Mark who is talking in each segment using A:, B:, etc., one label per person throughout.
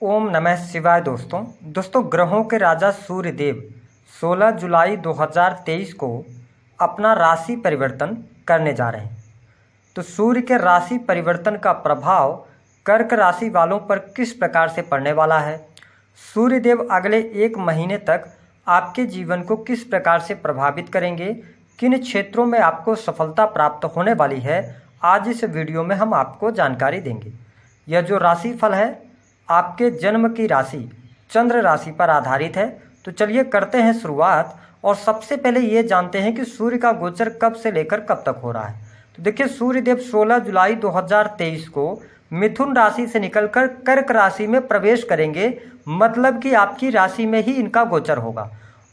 A: ओम नमः शिवाय। दोस्तों ग्रहों के राजा सूर्य देव 16 जुलाई 2023 को अपना राशि परिवर्तन करने जा रहे हैं। तो सूर्य के राशि परिवर्तन का प्रभाव कर्क राशि वालों पर किस प्रकार से पड़ने वाला है, सूर्य देव अगले 1 महीने तक आपके जीवन को किस प्रकार से प्रभावित करेंगे, किन क्षेत्रों में आपको सफलता प्राप्त होने वाली है, आज इस वीडियो में हम आपको जानकारी देंगे। यह जो राशि फल है आपके जन्म की राशि चंद्र राशि पर आधारित है। तो चलिए करते हैं शुरुआत और सबसे पहले ये जानते हैं कि सूर्य का गोचर कब से लेकर कब तक हो रहा है। तो देखिए सूर्य देव 16 जुलाई 2023 को मिथुन राशि से निकलकर कर्क राशि में प्रवेश करेंगे, मतलब कि आपकी राशि में ही इनका गोचर होगा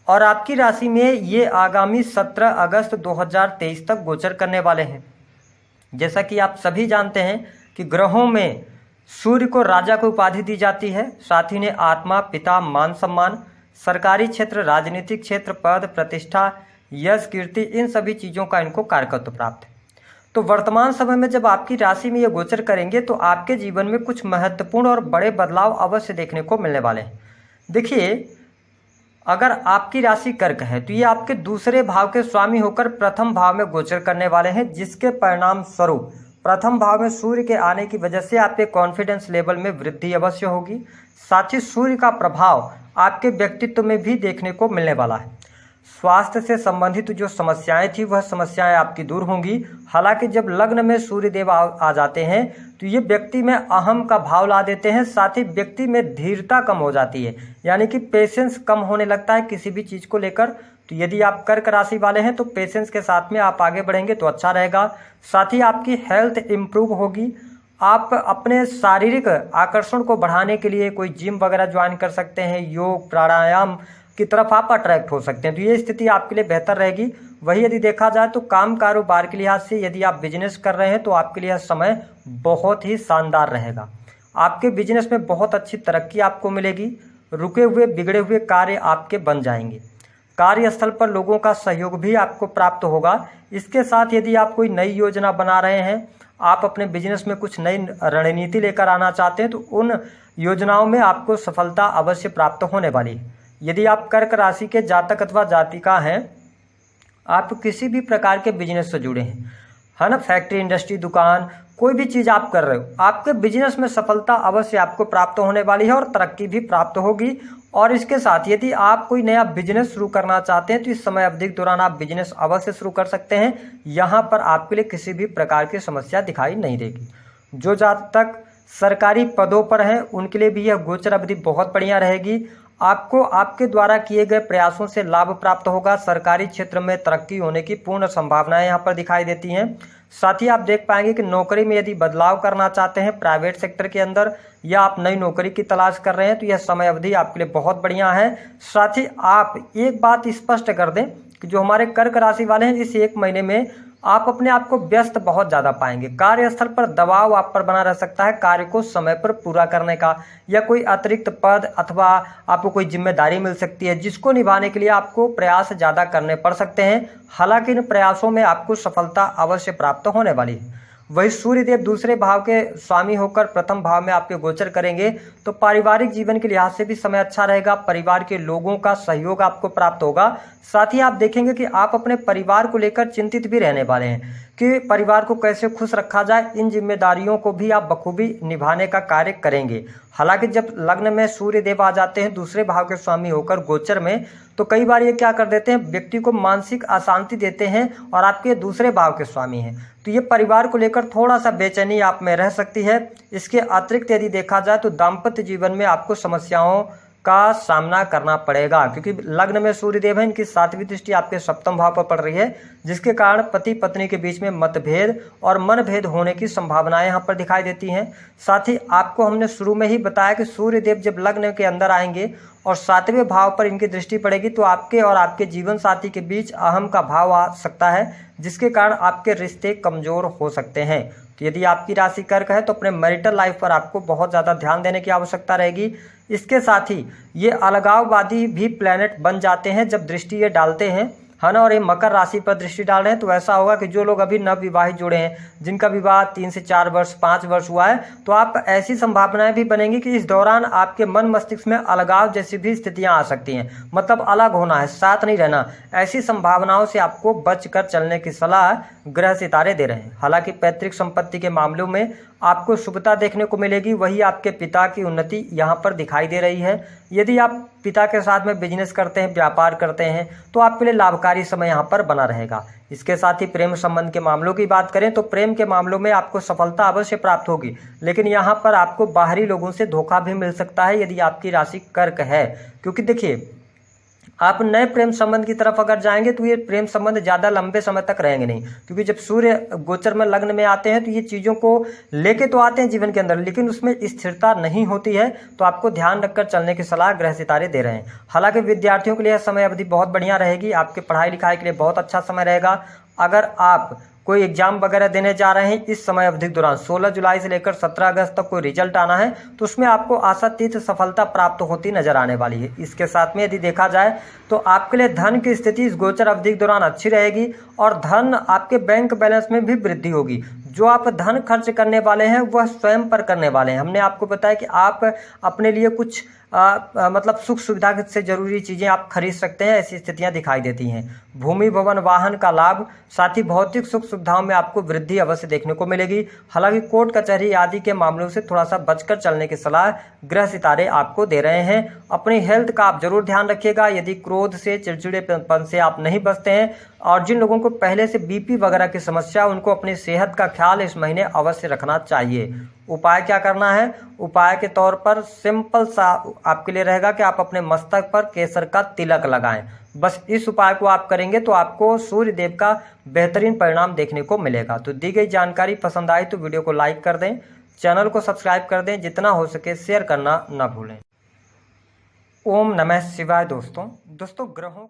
A: और आपकी राशि में ये आगामी 17 अगस्त 2023 तक गोचर करने वाले हैं। जैसा कि आप सभी जानते हैं कि ग्रहों में सूर्य को राजा की उपाधि दी जाती है, साथ ही ने आत्मा, पिता, मान सम्मान, सरकारी क्षेत्र, राजनीतिक क्षेत्र, पद प्रतिष्ठा, यश, कीर्ति, इन सभी चीज़ों का इनको कारकत्व प्राप्त है। तो वर्तमान समय में जब आपकी राशि में ये गोचर करेंगे तो आपके जीवन में कुछ महत्वपूर्ण और बड़े बदलाव अवश्य देखने को मिलने वाले हैं। देखिए अगर आपकी राशि कर्क है तो ये आपके दूसरे भाव के स्वामी होकर प्रथम भाव में गोचर करने वाले हैं, जिसके परिणाम स्वरूप प्रथम भाव में सूर्य के आने की वजह से आपके कॉन्फिडेंस लेवल में वृद्धि अवश्य होगी। साथ ही सूर्य का प्रभाव आपके व्यक्तित्व में भी देखने को मिलने वाला है। स्वास्थ्य से संबंधित जो समस्याएं थी वह समस्याएं आपकी दूर होंगी। हालांकि जब लग्न में सूर्य देव आ जाते हैं तो ये व्यक्ति में अहम का भाव ला देते हैं, साथ ही व्यक्ति में धीरता कम हो जाती है, यानी कि पेशेंस कम होने लगता है किसी भी चीज़ को लेकर। तो यदि आप कर्क राशि वाले हैं तो पेशेंस के साथ में आप आगे बढ़ेंगे तो अच्छा रहेगा। साथ ही आपकी हेल्थ इम्प्रूव होगी। आप अपने शारीरिक आकर्षण को बढ़ाने के लिए कोई जिम वगैरह ज्वाइन कर सकते हैं, योग प्राणायाम की तरफ आप अट्रैक्ट हो सकते हैं। तो ये स्थिति आपके लिए बेहतर रहेगी। वही यदि देखा जाए तो काम कारोबार के लिहाज से यदि आप बिजनेस कर रहे हैं तो आपके लिए समय बहुत ही शानदार रहेगा। आपके बिजनेस में बहुत अच्छी तरक्की आपको मिलेगी। रुके हुए बिगड़े हुए कार्य आपके बन जाएंगे। कार्यस्थल पर लोगों का सहयोग भी आपको प्राप्त होगा। इसके साथ यदि आप कोई नई योजना बना रहे हैं, आप अपने बिजनेस में कुछ नई रणनीति लेकर आना चाहते हैं तो उन योजनाओं में आपको सफलता अवश्य प्राप्त होने वाली है। यदि आप कर्क राशि के जातक अथवा जातिका हैं, आप किसी भी प्रकार के बिजनेस से जुड़े हैं, है ना, फैक्ट्री, इंडस्ट्री, दुकान, कोई भी चीज़ आप कर रहे हो, आपके बिजनेस में सफलता अवश्य आपको प्राप्त होने वाली है और तरक्की भी प्राप्त होगी। और इसके साथ यदि आप कोई नया बिजनेस शुरू करना चाहते हैं तो इस समय अवधि के दौरान आप बिजनेस अवश्य शुरू कर सकते हैं। यहाँ पर आपके लिए किसी भी प्रकार की समस्या दिखाई नहीं देगी। जो जातक सरकारी पदों पर हैं उनके लिए भी यह गोचर अवधि बहुत बढ़िया रहेगी। आपको आपके द्वारा किए गए प्रयासों से लाभ प्राप्त होगा। सरकारी क्षेत्र में तरक्की होने की पूर्ण संभावनाएं यहाँ पर दिखाई देती हैं। साथ ही आप देख पाएंगे कि नौकरी में यदि बदलाव करना चाहते हैं प्राइवेट सेक्टर के अंदर, या आप नई नौकरी की तलाश कर रहे हैं तो यह समय अवधि आपके लिए बहुत बढ़िया है। साथ ही आप एक बात स्पष्ट कर दें कि जो हमारे कर्क राशि वाले हैं, इस 1 महीने में आप अपने आप को व्यस्त बहुत ज़्यादा पाएंगे। कार्यस्थल पर दबाव आप पर बना रह सकता है कार्य को समय पर पूरा करने का, या कोई अतिरिक्त पद अथवा आपको कोई जिम्मेदारी मिल सकती है जिसको निभाने के लिए आपको प्रयास ज़्यादा करने पड़ सकते हैं। हालांकि इन प्रयासों में आपको सफलता अवश्य प्राप्त होने वाली है। वही सूर्यदेव दूसरे भाव के स्वामी होकर प्रथम भाव में आपके गोचर करेंगे तो पारिवारिक जीवन के लिहाज से भी समय अच्छा रहेगा। परिवार के लोगों का सहयोग आपको प्राप्त होगा। साथ ही आप देखेंगे कि आप अपने परिवार को लेकर चिंतित भी रहने वाले हैं कि परिवार को कैसे खुश रखा जाए। इन जिम्मेदारियों को भी आप बखूबी निभाने का कार्य करेंगे। हालांकि जब लग्न में सूर्य देव आ जाते हैं दूसरे भाव के स्वामी होकर गोचर में, तो कई बार ये क्या कर देते हैं, व्यक्ति को मानसिक अशांति देते हैं और आपके दूसरे भाव के स्वामी हैं तो ये परिवार को लेकर थोड़ा सा बेचैनी आप में रह सकती है। इसके अतिरिक्त यदि देखा जाए तो दाम्पत्य जीवन में आपको समस्याओं का सामना करना पड़ेगा, क्योंकि लग्न में सूर्यदेव है, इनकी 7वीं दृष्टि आपके सप्तम भाव पर पड़ रही है, जिसके कारण पति पत्नी के बीच में मतभेद और मनभेद होने की संभावनाएं यहाँ पर दिखाई देती हैं। साथ ही आपको हमने शुरू में ही बताया कि सूर्यदेव जब लग्न के अंदर आएंगे और 7वें भाव पर इनकी दृष्टि पड़ेगी तो आपके और आपके जीवन साथी के बीच अहम का भाव आ सकता है, जिसके कारण आपके रिश्ते कमजोर हो सकते हैं। तो यदि आपकी राशि कर्क है तो अपने मैरिटल लाइफ पर आपको बहुत ज़्यादा ध्यान देने की आवश्यकता रहेगी। इसके साथ ही ये अलगाववादी भी प्लैनेट बन जाते हैं जब दृष्टि ये डालते हैं। है ना। और ये मकर राशि पर दृष्टि डाल रहे हैं, तो ऐसा होगा कि जो लोग अभी नवविवाहित जुड़े हैं, जिनका विवाह 3 से 4 वर्ष 5 वर्ष हुआ है, तो आप ऐसी संभावनाएं भी बनेंगी कि इस दौरान आपके मन मस्तिष्क में अलगाव जैसी भी स्थितियां आ सकती हैं। मतलब अलग होना है, साथ नहीं रहना, ऐसी संभावनाओं से आपको बचकर चलने की सलाह ग्रह सितारे दे रहे हैं। हालांकि पैतृक संपत्ति के मामलों में आपको शुभता देखने को मिलेगी, वही आपके पिता की उन्नति यहाँ पर दिखाई दे रही है। यदि आप पिता के साथ में बिजनेस करते हैं, व्यापार करते हैं, तो आपके लिए लाभकारी समय यहाँ पर बना रहेगा। इसके साथ ही प्रेम संबंध के मामलों की बात करें तो प्रेम के मामलों में आपको सफलता अवश्य प्राप्त होगी, लेकिन यहाँ पर आपको बाहरी लोगों से धोखा भी मिल सकता है यदि आपकी राशि कर्क है। क्योंकि देखिए, आप नए प्रेम संबंध की तरफ अगर जाएंगे तो ये प्रेम संबंध ज़्यादा लंबे समय तक रहेंगे नहीं, क्योंकि जब सूर्य गोचर में लग्न में आते हैं तो ये चीज़ों को लेके तो आते हैं जीवन के अंदर, लेकिन उसमें स्थिरता नहीं होती है। तो आपको ध्यान रखकर चलने की सलाह ग्रह सितारे दे रहे हैं। हालांकि विद्यार्थियों के लिए समय अवधि बहुत बढ़िया रहेगी, आपके पढ़ाई लिखाई के लिए बहुत अच्छा समय रहेगा। अगर आप कोई एग्जाम वगैरह देने जा रहे हैं इस समय अवधि के दौरान, 16 जुलाई से लेकर 17 अगस्त तक कोई रिजल्ट आना है, तो उसमें आपको आशातीत सफलता प्राप्त होती नजर आने वाली है। इसके साथ में यदि देखा जाए तो आपके लिए धन की स्थिति इस गोचर अवधि के दौरान अच्छी रहेगी और धन आपके बैंक बैलेंस में भी वृद्धि होगी। जो आप धन खर्च करने वाले हैं वह स्वयं पर करने वाले हैं। हमने आपको बताया कि आप अपने लिए कुछ मतलब सुख सुविधा से जरूरी चीज़ें आप खरीद सकते हैं, ऐसी स्थितियां दिखाई देती हैं। भूमि भवन वाहन का लाभ, साथ ही भौतिक सुख सुविधाओं में आपको वृद्धि अवश्य देखने को मिलेगी। हालांकि कोर्ट कचहरी आदि के मामलों से थोड़ा सा बचकर चलने की सलाह ग्रह सितारे आपको दे रहे हैं। अपनी हेल्थ का आप जरूर ध्यान रखिएगा। यदि क्रोध से, चिड़चिड़ेपन से आप नहीं बचते हैं, और जिन लोगों को पहले से बीपी वगैरह की समस्या, उनको अपनी सेहत का ख्याल इस महीने अवश्य रखना चाहिए। उपाय क्या करना है? उपाय के तौर पर सिंपल सा आपके लिए रहेगा कि आप अपने मस्तक पर केसर का तिलक लगाएं। बस इस उपाय को आप करेंगे तो आपको सूर्य देव का बेहतरीन परिणाम देखने को मिलेगा। तो दी गई जानकारी पसंद आई तो वीडियो को लाइक कर दें, चैनल को सब्सक्राइब कर दें, जितना हो सके शेयर करना ना भूलें। ओम नमः शिवाय। दोस्तों ग्रहों